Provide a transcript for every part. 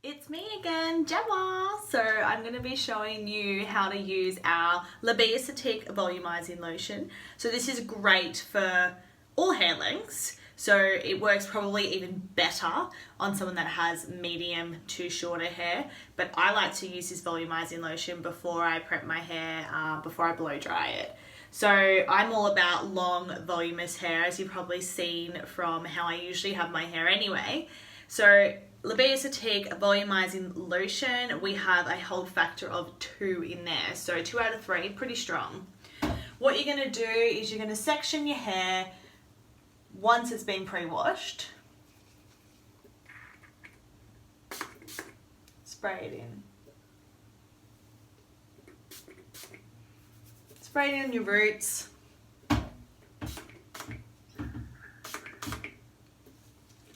It's me again, Gemma. So I'm going to be showing you how to use our Biosthétique Volumizing Lotion. So this is great for all hair lengths. So it works probably even better on someone that has medium to shorter hair. But I like to use this volumizing lotion before I prep my hair, before I blow dry it. So I'm all about long, voluminous hair, as you've probably seen from how I usually have my hair anyway. So Biosthétique Volumizing Lotion, we have a hold factor of 2 in there. So 2 out of 3, pretty strong. What you're going to do is you're going to section your hair once it's been pre-washed. Spray it in. Spray it in your roots.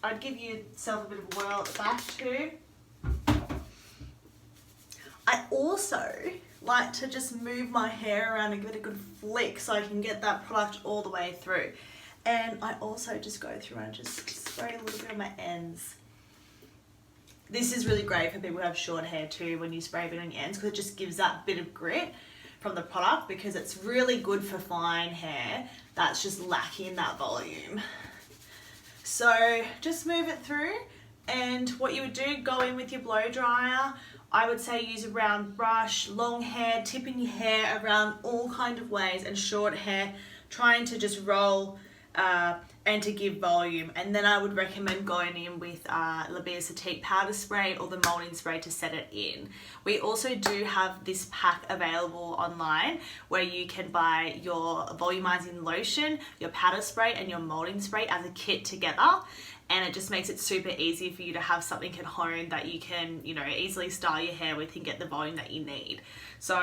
I'd give yourself a bit of a whirl at the back too. I also like to just move my hair around and give it a good flick so I can get that product all the way through. And I also just go through and just spray a little bit on my ends. This is really great for people who have short hair too, when you spray a bit on your ends, because it just gives that bit of grit from the product, because it's really good for fine hair that's just lacking that volume. So just move it through, and what you would do, go in with your blow dryer. I would say use a round brush, long hair, tipping your hair around all kind of ways, and short hair, trying to just roll and to give volume. And then I would recommend going in with Biosthétique powder spray or the molding spray to set it in. We also do have this pack available online where you can buy your volumizing lotion, your powder spray and your molding spray as a kit together, and it just makes it super easy for you to have something at home that you can, easily style your hair with and get the volume that you need. So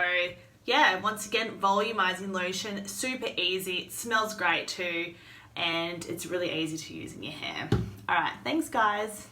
yeah, once again, volumizing lotion, super easy, it smells great too, and it's really easy to use in your hair. All right, thanks guys.